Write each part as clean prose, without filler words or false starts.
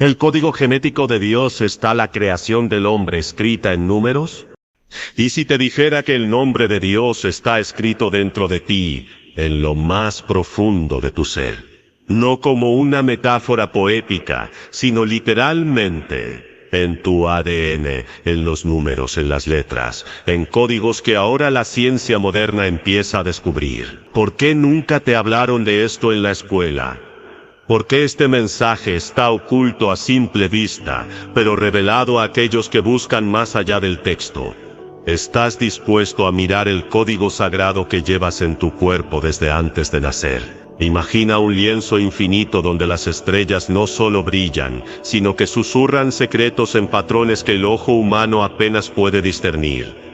¿El código genético de Dios está la creación del hombre escrita en números? ¿Y si te dijera que el nombre de Dios está escrito dentro de ti, en lo más profundo de tu ser? No como una metáfora poética, sino literalmente, en tu ADN, en los números, en las letras, en códigos que ahora la ciencia moderna empieza a descubrir. ¿Por qué nunca te hablaron de esto en la escuela? ¿Por qué este mensaje está oculto a simple vista, pero revelado a aquellos que buscan más allá del texto? ¿Estás dispuesto a mirar el código sagrado que llevas en tu cuerpo desde antes de nacer? Imagina un lienzo infinito donde las estrellas no solo brillan, sino que susurran secretos en patrones que el ojo humano apenas puede discernir.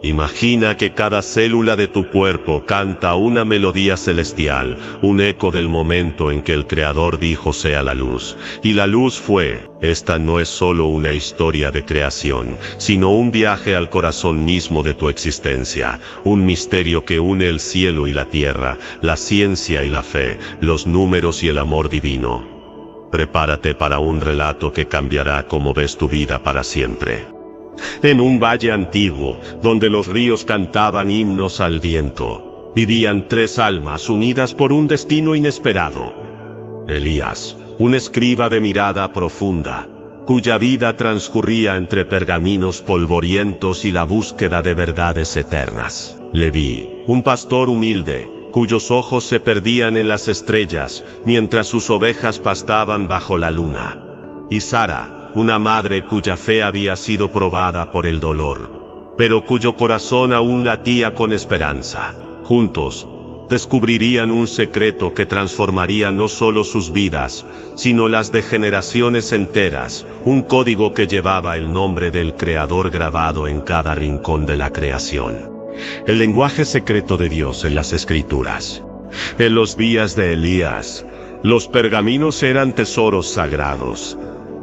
Imagina que cada célula de tu cuerpo canta una melodía celestial, un eco del momento en que el Creador dijo sea la luz. Y la luz fue. Esta no es solo una historia de creación, sino un viaje al corazón mismo de tu existencia, un misterio que une el cielo y la tierra, la ciencia y la fe, los números y el amor divino. Prepárate para un relato que cambiará cómo ves tu vida para siempre. En un valle antiguo, donde los ríos cantaban himnos al viento, vivían tres almas unidas por un destino inesperado. Elías, un escriba de mirada profunda, cuya vida transcurría entre pergaminos polvorientos y la búsqueda de verdades eternas. Leví, un pastor humilde, cuyos ojos se perdían en las estrellas, mientras sus ovejas pastaban bajo la luna. Y Sara, una madre cuya fe había sido probada por el dolor, pero cuyo corazón aún latía con esperanza. Juntos, descubrirían un secreto que transformaría no solo sus vidas, sino las de generaciones enteras, un código que llevaba el nombre del Creador grabado en cada rincón de la creación. El lenguaje secreto de Dios en las Escrituras. En los días de Elías, los pergaminos eran tesoros sagrados,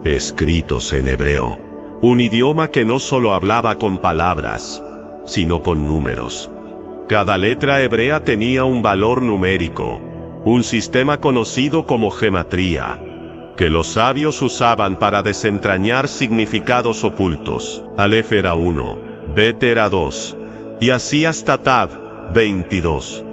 escritos en hebreo, un idioma que no solo hablaba con palabras, sino con números. Cada letra hebrea tenía un valor numérico, un sistema conocido como gematría, que los sabios usaban para desentrañar significados ocultos. Aleph era 1, Bet era 2, y así hasta Tav, 22.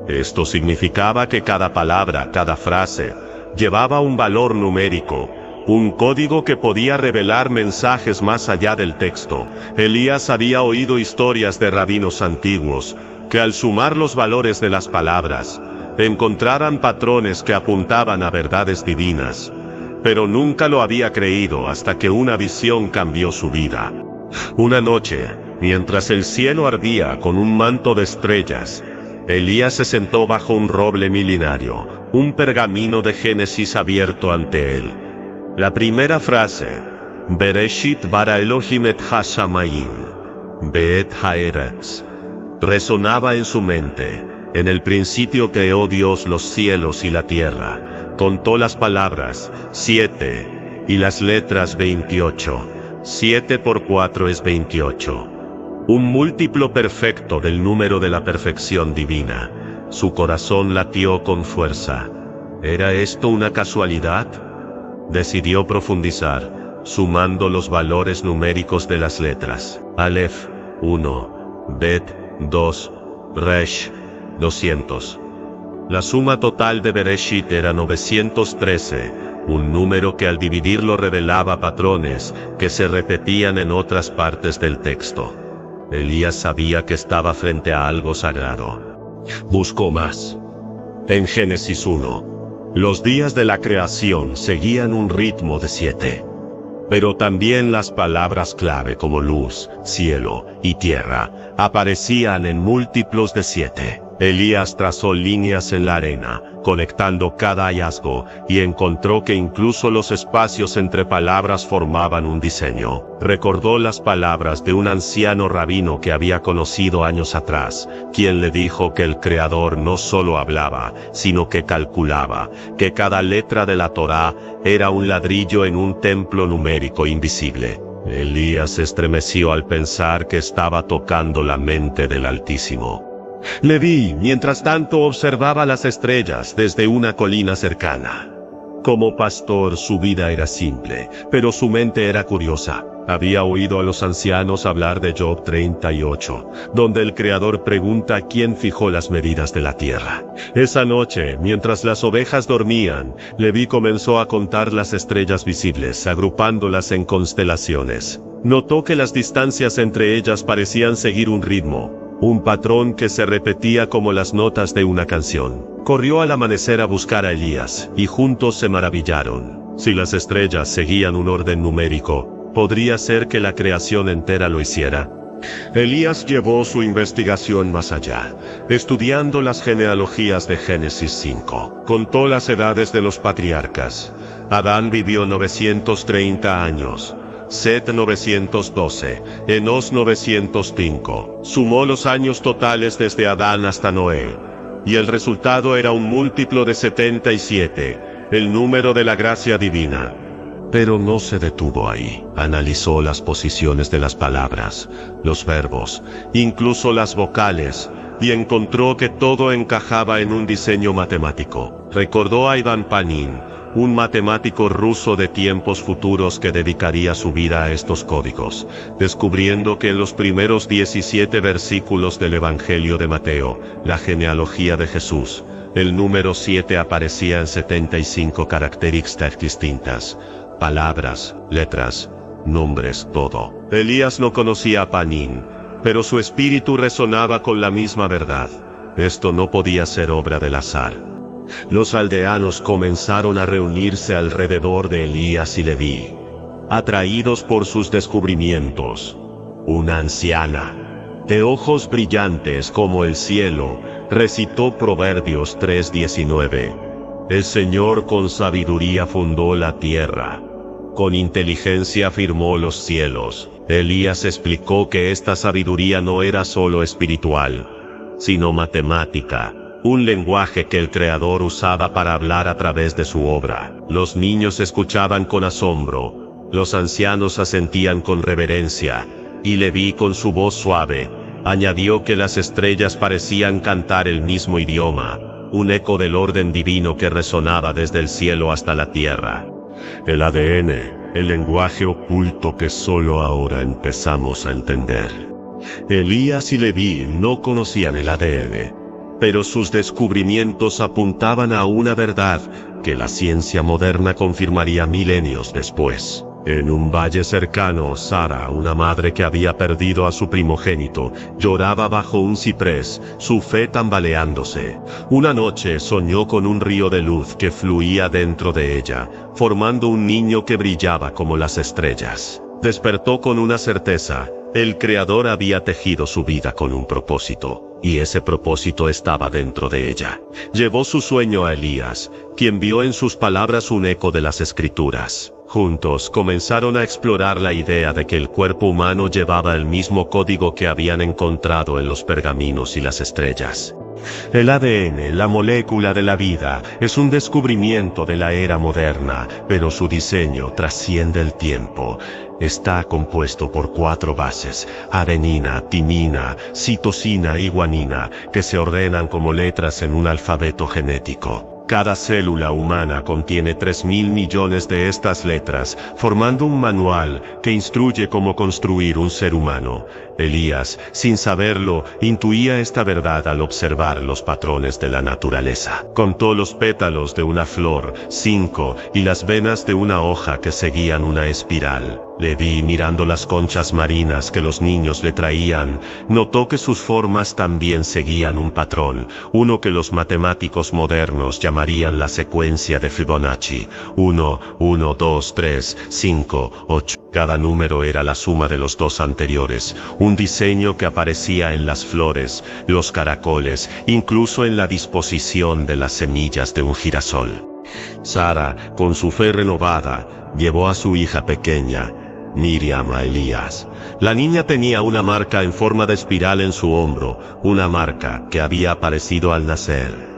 Esto significaba que cada palabra, cada frase, llevaba un valor numérico, un código que podía revelar mensajes más allá del texto. Elías había oído historias de rabinos antiguos, que al sumar los valores de las palabras, encontraran patrones que apuntaban a verdades divinas. Pero nunca lo había creído hasta que una visión cambió su vida. Una noche, mientras el cielo ardía con un manto de estrellas, Elías se sentó bajo un roble milenario, un pergamino de Génesis abierto ante él. La primera frase, Bereshit bara Elohim et ha-shamayim, be'et ha'eretz, resonaba en su mente. En el principio creó Dios los cielos y la tierra. Contó las palabras, 7, y las letras 28. 7 por 4 es 28. Un múltiplo perfecto del número de la perfección divina. Su corazón latió con fuerza. ¿Era esto una casualidad? Decidió profundizar, sumando los valores numéricos de las letras. Aleph, 1, Bet, 2, Resh, 200. La suma total de Bereshit era 913, un número que al dividirlo revelaba patrones que se repetían en otras partes del texto. Elías sabía que estaba frente a algo sagrado. Buscó más. En Génesis 1. Los días de la creación seguían un ritmo de 7. Pero también las palabras clave como luz, cielo y tierra aparecían en múltiplos de 7. Elías trazó líneas en la arena, conectando cada hallazgo, y encontró que incluso los espacios entre palabras formaban un diseño. Recordó las palabras de un anciano rabino que había conocido años atrás, quien le dijo que el Creador no solo hablaba, sino que calculaba, que cada letra de la Torá era un ladrillo en un templo numérico invisible. Elías se estremeció al pensar que estaba tocando la mente del Altísimo. Leví, mientras tanto, observaba las estrellas desde una colina cercana. Como pastor, su vida era simple, pero su mente era curiosa. Había oído a los ancianos hablar de Job 38, donde el Creador pregunta quién fijó las medidas de la tierra. Esa noche, mientras las ovejas dormían, Leví comenzó a contar las estrellas visibles, agrupándolas en constelaciones. Notó que las distancias entre ellas parecían seguir un ritmo, un patrón que se repetía como las notas de una canción. Corrió al amanecer a buscar a Elías, y juntos se maravillaron. Si las estrellas seguían un orden numérico, ¿podría ser que la creación entera lo hiciera? Elías llevó su investigación más allá, estudiando las genealogías de Génesis 5. Contó las edades de los patriarcas. Adán vivió 930 años. Set 912, Enos 905. Sumó los años totales desde Adán hasta Noé, y el resultado era un múltiplo de 77, el número de la gracia divina. Pero no se detuvo ahí. Analizó las posiciones de las palabras, los verbos, incluso las vocales, y encontró que todo encajaba en un diseño matemático. Recordó a Ivan Panin, un matemático ruso de tiempos futuros que dedicaría su vida a estos códigos, descubriendo que en los primeros 17 versículos del Evangelio de Mateo, la genealogía de Jesús, el número 7 aparecía en 75 características distintas. Palabras, letras, nombres, todo. Elías no conocía a Panin, pero su espíritu resonaba con la misma verdad. Esto no podía ser obra del azar. Los aldeanos comenzaron a reunirse alrededor de Elías y Leví, atraídos por sus descubrimientos. Una anciana, de ojos brillantes como el cielo, recitó Proverbios 3:19. El Señor con sabiduría fundó la tierra. Con inteligencia firmó los cielos. Elías explicó que esta sabiduría no era solo espiritual, sino matemática, un lenguaje que el Creador usaba para hablar a través de su obra. Los niños escuchaban con asombro, los ancianos asentían con reverencia, y Leví con su voz suave, añadió que las estrellas parecían cantar el mismo idioma, un eco del orden divino que resonaba desde el cielo hasta la tierra. El ADN, el lenguaje oculto que solo ahora empezamos a entender. Elías y Leví no conocían el ADN, pero sus descubrimientos apuntaban a una verdad que la ciencia moderna confirmaría milenios después. En un valle cercano, Sara, una madre que había perdido a su primogénito, lloraba bajo un ciprés, su fe tambaleándose. Una noche soñó con un río de luz que fluía dentro de ella, formando un niño que brillaba como las estrellas. Despertó con una certeza: el Creador había tejido su vida con un propósito, y ese propósito estaba dentro de ella. Llevó su sueño a Elías, quien vio en sus palabras un eco de las Escrituras. Juntos comenzaron a explorar la idea de que el cuerpo humano llevaba el mismo código que habían encontrado en los pergaminos y las estrellas. El ADN, la molécula de la vida, es un descubrimiento de la era moderna, pero su diseño trasciende el tiempo. Está compuesto por 4 bases: adenina, timina, citosina y guanina, que se ordenan como letras en un alfabeto genético. Cada célula humana contiene 3.000 millones de estas letras, formando un manual que instruye cómo construir un ser humano. Elías, sin saberlo, intuía esta verdad al observar los patrones de la naturaleza. Contó los pétalos de una flor, 5, y las venas de una hoja que seguían una espiral. Leví, mirando las conchas marinas que los niños le traían, notó que sus formas también seguían un patrón, uno que los matemáticos modernos llamarían la secuencia de Fibonacci. 1, 1, 2, 3, 5, 8. Cada número era la suma de los 2 anteriores, un diseño que aparecía en las flores, los caracoles, incluso en la disposición de las semillas de un girasol. Sara, con su fe renovada, llevó a su hija pequeña, Miriam, a Elías. La niña tenía una marca en forma de espiral en su hombro, una marca que había aparecido al nacer.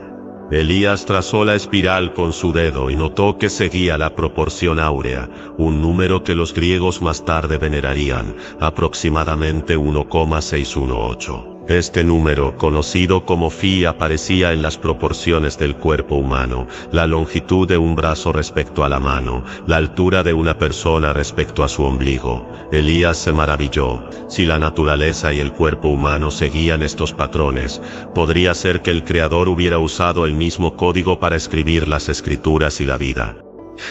Elías trazó la espiral con su dedo y notó que seguía la proporción áurea, un número que los griegos más tarde venerarían, aproximadamente 1,618. Este número, conocido como Phi, aparecía en las proporciones del cuerpo humano, la longitud de un brazo respecto a la mano, la altura de una persona respecto a su ombligo. Elías se maravilló. Si la naturaleza y el cuerpo humano seguían estos patrones, podría ser que el Creador hubiera usado el mismo código para escribir las Escrituras y la vida.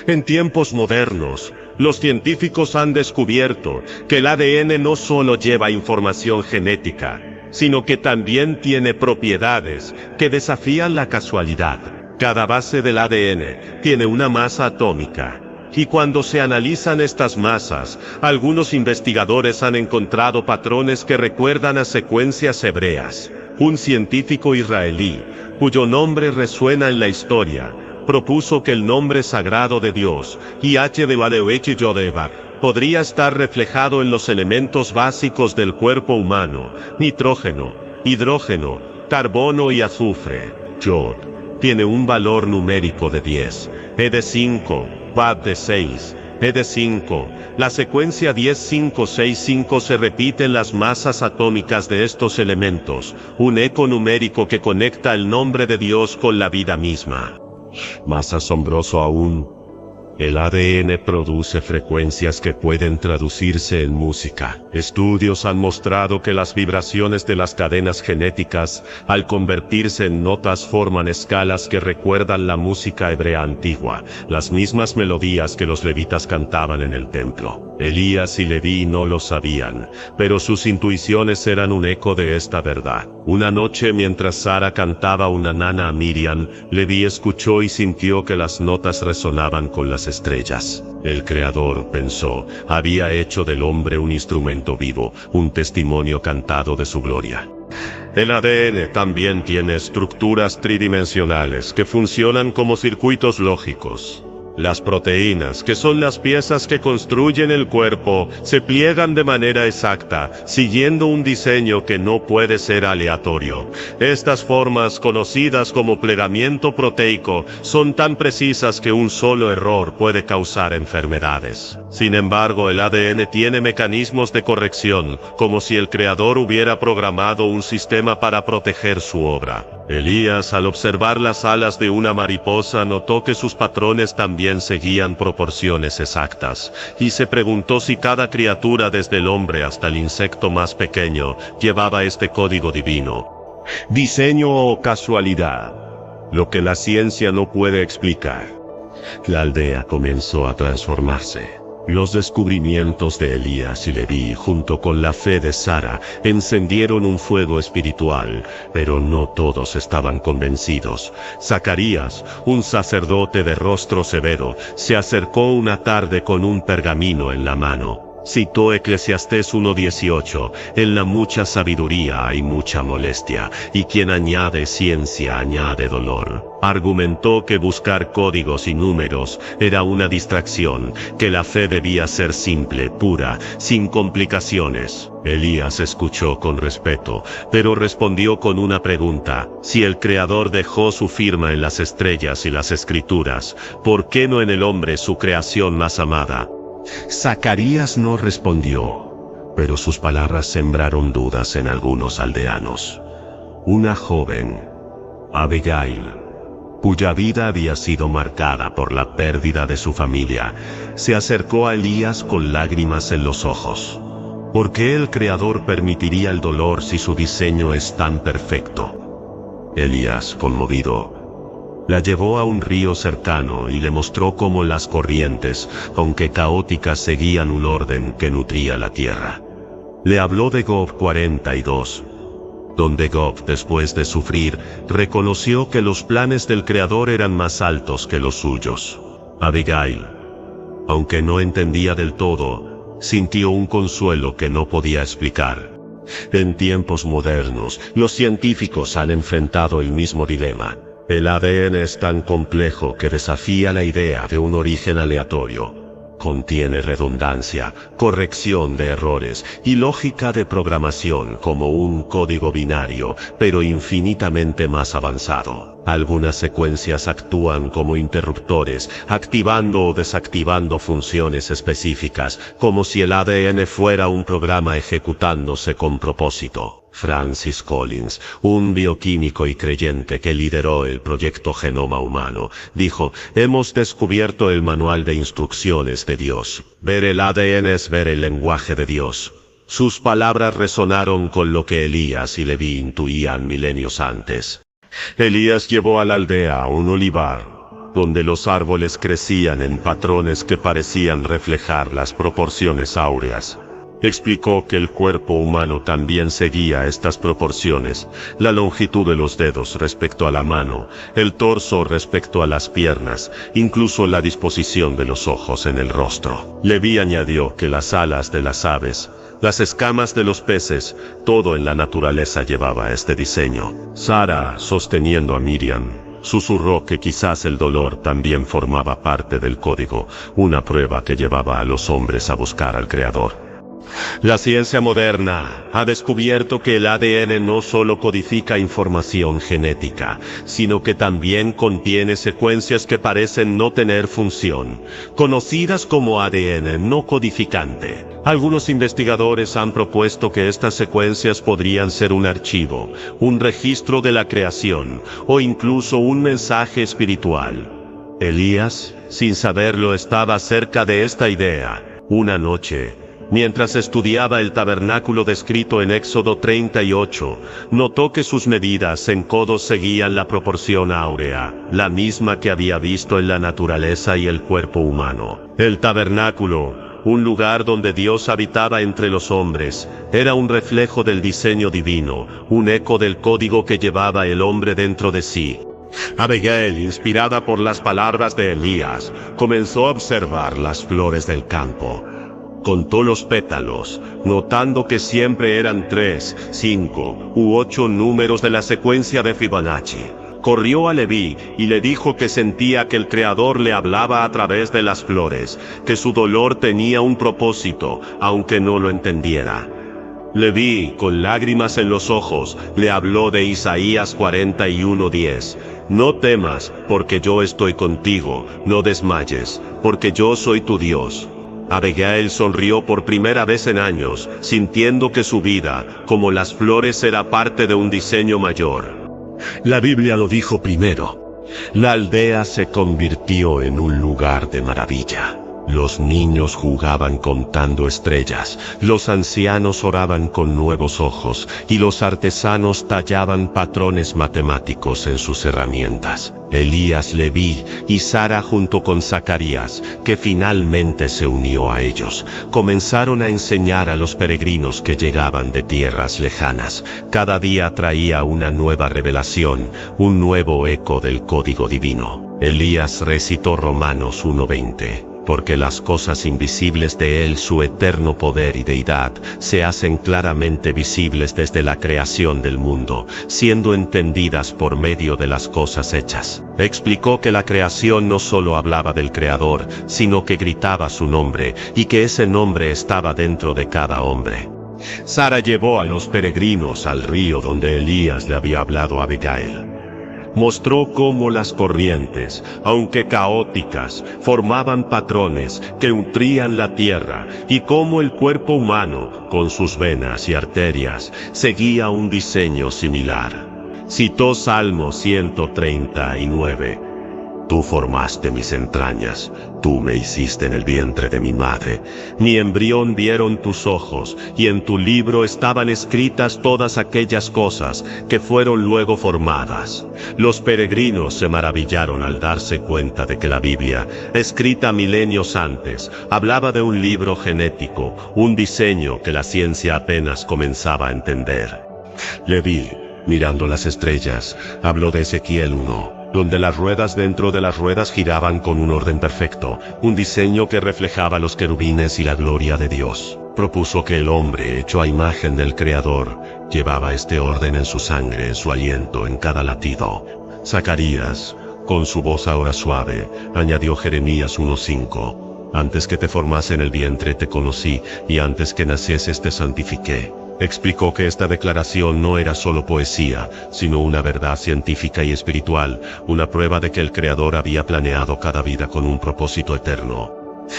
En tiempos modernos, los científicos han descubierto que el ADN no solo lleva información genética, sino que también tiene propiedades que desafían la casualidad. Cada base del ADN tiene una masa atómica, y cuando se analizan estas masas, algunos investigadores han encontrado patrones que recuerdan a secuencias hebreas. Un científico israelí, cuyo nombre resuena en la historia, propuso que el nombre sagrado de Dios, Yahweh, podría estar reflejado en los elementos básicos del cuerpo humano: nitrógeno, hidrógeno, carbono y azufre. Yod tiene un valor numérico de 10, E de 5, Vav de 6, E de 5. La secuencia 10-5-6-5 se repite en las masas atómicas de estos elementos, un eco numérico que conecta el nombre de Dios con la vida misma. Más asombroso aún, el ADN produce frecuencias que pueden traducirse en música. Estudios han mostrado que las vibraciones de las cadenas genéticas, al convertirse en notas, forman escalas que recuerdan la música hebrea antigua, las mismas melodías que los levitas cantaban en el templo. Elías y Leví no lo sabían, pero sus intuiciones eran un eco de esta verdad. Una noche, mientras Sara cantaba una nana a Miriam, Leví escuchó y sintió que las notas resonaban con las estrellas. El Creador, pensó, había hecho del hombre un instrumento vivo, un testimonio cantado de su gloria. El ADN también tiene estructuras tridimensionales que funcionan como circuitos lógicos. Las proteínas, que son las piezas que construyen el cuerpo, se pliegan de manera exacta, siguiendo un diseño que no puede ser aleatorio. Estas formas, conocidas como plegamiento proteico, son tan precisas que un solo error puede causar enfermedades. Sin embargo, el ADN tiene mecanismos de corrección, como si el Creador hubiera programado un sistema para proteger su obra. Elías, al observar las alas de una mariposa, notó que sus patrones también seguían proporciones exactas, y se preguntó si cada criatura, desde el hombre hasta el insecto más pequeño, llevaba este código divino. Diseño o casualidad, lo que la ciencia no puede explicar. La aldea comenzó a transformarse. Los descubrimientos de Elías y Leví, junto con la fe de Sara, encendieron un fuego espiritual, pero no todos estaban convencidos. Zacarías, un sacerdote de rostro severo, se acercó una tarde con un pergamino en la mano. Citó Eclesiastés 1:18, en la mucha sabiduría hay mucha molestia, y quien añade ciencia añade dolor. Argumentó que buscar códigos y números era una distracción, que la fe debía ser simple, pura, sin complicaciones. Elías escuchó con respeto, pero respondió con una pregunta: si el Creador dejó su firma en las estrellas y las Escrituras, ¿por qué no en el hombre, su creación más amada? Zacarías no respondió, pero sus palabras sembraron dudas en algunos aldeanos. Una joven, Abigail, cuya vida había sido marcada por la pérdida de su familia, se acercó a Elías con lágrimas en los ojos. ¿Por qué el Creador permitiría el dolor si su diseño es tan perfecto? Elías, conmovido, la llevó a un río cercano y le mostró cómo las corrientes, aunque caóticas, seguían un orden que nutría la tierra. Le habló de Job 42, donde Job, después de sufrir, reconoció que los planes del Creador eran más altos que los suyos. Abigail, aunque no entendía del todo, sintió un consuelo que no podía explicar. En tiempos modernos, los científicos han enfrentado el mismo dilema. El ADN es tan complejo que desafía la idea de un origen aleatorio. Contiene redundancia, corrección de errores y lógica de programación como un código binario, pero infinitamente más avanzado. Algunas secuencias actúan como interruptores, activando o desactivando funciones específicas, como si el ADN fuera un programa ejecutándose con propósito. Francis Collins, un bioquímico y creyente que lideró el proyecto Genoma Humano, dijo: hemos descubierto el manual de instrucciones de Dios. Ver el ADN es ver el lenguaje de Dios. Sus palabras resonaron con lo que Elías y Leví intuían milenios antes. Elías llevó a la aldea un olivar, donde los árboles crecían en patrones que parecían reflejar las proporciones áureas. Explicó que el cuerpo humano también seguía estas proporciones: la longitud de los dedos respecto a la mano, el torso respecto a las piernas, incluso la disposición de los ojos en el rostro. Leví añadió que las alas de las aves, las escamas de los peces, todo en la naturaleza llevaba este diseño. Sara, sosteniendo a Miriam, susurró que quizás el dolor también formaba parte del código, una prueba que llevaba a los hombres a buscar al Creador. La ciencia moderna ha descubierto que el ADN no solo codifica información genética, sino que también contiene secuencias que parecen no tener función, conocidas como ADN no codificante. Algunos investigadores han propuesto que estas secuencias podrían ser un archivo, un registro de la creación, o incluso un mensaje espiritual. Elías, sin saberlo, estaba cerca de esta idea. Una noche, mientras estudiaba el tabernáculo descrito en Éxodo 38, notó que sus medidas en codos seguían la proporción áurea, la misma que había visto en la naturaleza y el cuerpo humano. El tabernáculo, un lugar donde Dios habitaba entre los hombres, era un reflejo del diseño divino, un eco del código que llevaba el hombre dentro de sí. Abigail, inspirada por las palabras de Elías, comenzó a observar las flores del campo. Contó los pétalos, notando que siempre eran 3, 5 u 8 números de la secuencia de Fibonacci. Corrió a Leví y le dijo que sentía que el Creador le hablaba a través de las flores, que su dolor tenía un propósito, aunque no lo entendiera. Leví, con lágrimas en los ojos, le habló de Isaías 41:10. No temas, porque yo estoy contigo, no desmayes, porque yo soy tu Dios. Abigail sonrió por primera vez en años, sintiendo que su vida, como las flores, era parte de un diseño mayor. La Biblia lo dijo primero. La aldea se convirtió en un lugar de maravilla. Los niños jugaban contando estrellas, los ancianos oraban con nuevos ojos, y los artesanos tallaban patrones matemáticos en sus herramientas. Elías, Leví y Sara, junto con Zacarías, que finalmente se unió a ellos, comenzaron a enseñar a los peregrinos que llegaban de tierras lejanas. Cada día traía una nueva revelación, un nuevo eco del código divino. Elías recitó Romanos 1:20. Porque las cosas invisibles de Él, su eterno poder y deidad, se hacen claramente visibles desde la creación del mundo, siendo entendidas por medio de las cosas hechas. Explicó que la creación no solo hablaba del Creador, sino que gritaba su nombre, y que ese nombre estaba dentro de cada hombre. Sara llevó a los peregrinos al río donde Elías le había hablado a Abigail. Mostró cómo las corrientes, aunque caóticas, formaban patrones que nutrían la tierra, y cómo el cuerpo humano, con sus venas y arterias, seguía un diseño similar. Citó Salmo 139. Tú formaste mis entrañas, tú me hiciste en el vientre de mi madre. Mi embrión vieron tus ojos, y en tu libro estaban escritas todas aquellas cosas que fueron luego formadas. Los peregrinos se maravillaron al darse cuenta de que la Biblia, escrita milenios antes, hablaba de un libro genético, un diseño que la ciencia apenas comenzaba a entender. Leví, mirando las estrellas, habló de Ezequiel 1. Donde las ruedas dentro de las ruedas giraban con un orden perfecto, un diseño que reflejaba los querubines y la gloria de Dios. Propuso que el hombre, hecho a imagen del Creador, llevaba este orden en su sangre, en su aliento, en cada latido. Zacarías, con su voz ahora suave, añadió Jeremías 1:5. Antes que te formase en el vientre te conocí, y antes que nacieses te santifiqué. Explicó que esta declaración no era solo poesía, sino una verdad científica y espiritual, una prueba de que el Creador había planeado cada vida con un propósito eterno.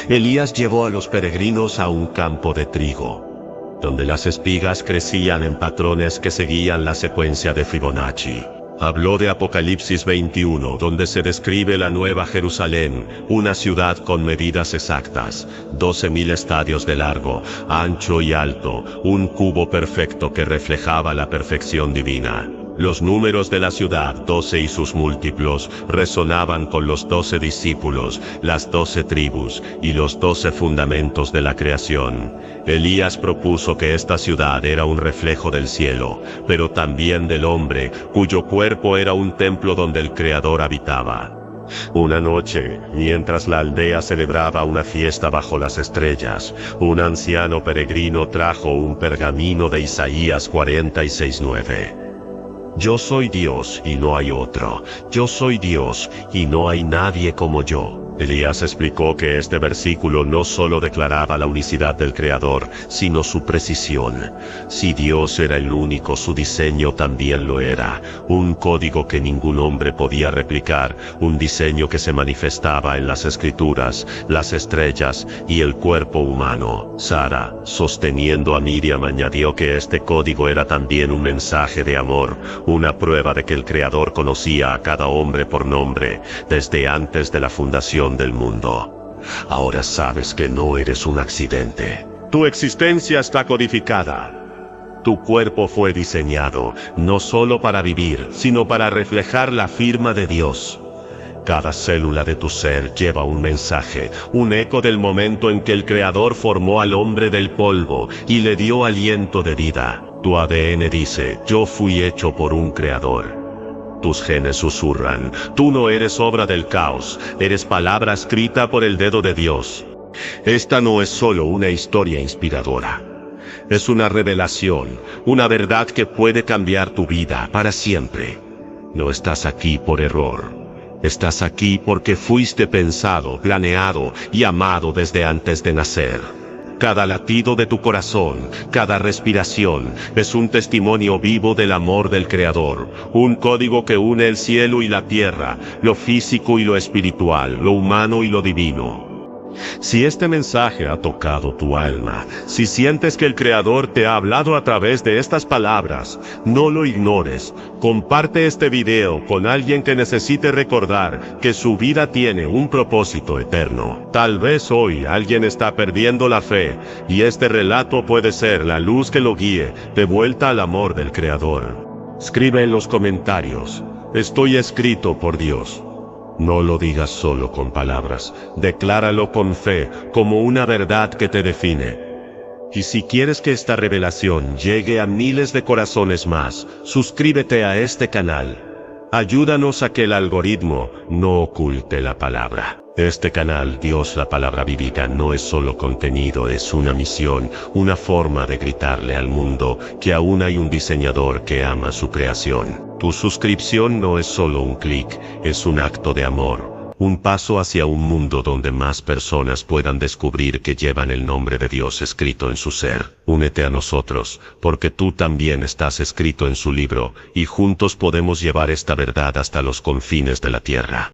Elías llevó a los peregrinos a un campo de trigo, donde las espigas crecían en patrones que seguían la secuencia de Fibonacci. Habló de Apocalipsis 21, donde se describe la Nueva Jerusalén, una ciudad con medidas exactas, 12.000 estadios de largo, ancho y alto, un cubo perfecto que reflejaba la perfección divina. Los números de la ciudad, 12 y sus múltiplos, resonaban con los 12 discípulos, las 12 tribus y los 12 fundamentos de la creación. Elías propuso que esta ciudad era un reflejo del cielo, pero también del hombre, cuyo cuerpo era un templo donde el Creador habitaba. Una noche, mientras la aldea celebraba una fiesta bajo las estrellas, un anciano peregrino trajo un pergamino de Isaías 46:9. Yo soy Dios y no hay otro. Yo soy Dios y no hay nadie como yo. Elías explicó que este versículo no solo declaraba la unicidad del Creador, sino su precisión. Si Dios era el único, su diseño también lo era. Un código que ningún hombre podía replicar, un diseño que se manifestaba en las escrituras, las estrellas y el cuerpo humano. Sara, sosteniendo a Miriam, añadió que este código era también un mensaje de amor, una prueba de que el Creador conocía a cada hombre por nombre, desde antes de la fundación del mundo. Ahora sabes que no eres un accidente. Tu existencia está codificada. Tu cuerpo fue diseñado, no solo para vivir, sino para reflejar la firma de Dios. Cada célula de tu ser lleva un mensaje, un eco del momento en que el Creador formó al hombre del polvo y le dio aliento de vida. Tu ADN dice, yo fui hecho por un Creador. Tus genes susurran, tú no eres obra del caos, eres palabra escrita por el dedo de Dios. Esta no es solo una historia inspiradora. Es una revelación, una verdad que puede cambiar tu vida para siempre. No estás aquí por error. Estás aquí porque fuiste pensado, planeado y amado desde antes de nacer. Cada latido de tu corazón, cada respiración, es un testimonio vivo del amor del Creador, un código que une el cielo y la tierra, lo físico y lo espiritual, lo humano y lo divino. Si este mensaje ha tocado tu alma, si sientes que el Creador te ha hablado a través de estas palabras, no lo ignores. Comparte este video con alguien que necesite recordar que su vida tiene un propósito eterno. Tal vez hoy alguien está perdiendo la fe, y este relato puede ser la luz que lo guíe de vuelta al amor del Creador. Escribe en los comentarios, estoy escrito por Dios. No lo digas solo con palabras, decláralo con fe, como una verdad que te define. Y si quieres que esta revelación llegue a miles de corazones más, suscríbete a este canal. Ayúdanos a que el algoritmo no oculte la palabra. Este canal, Dios la Palabra Bíblica, no es solo contenido, es una misión, una forma de gritarle al mundo que aún hay un diseñador que ama su creación. Tu suscripción no es solo un clic, es un acto de amor, un paso hacia un mundo donde más personas puedan descubrir que llevan el nombre de Dios escrito en su ser. Únete a nosotros, porque tú también estás escrito en su libro, y juntos podemos llevar esta verdad hasta los confines de la tierra.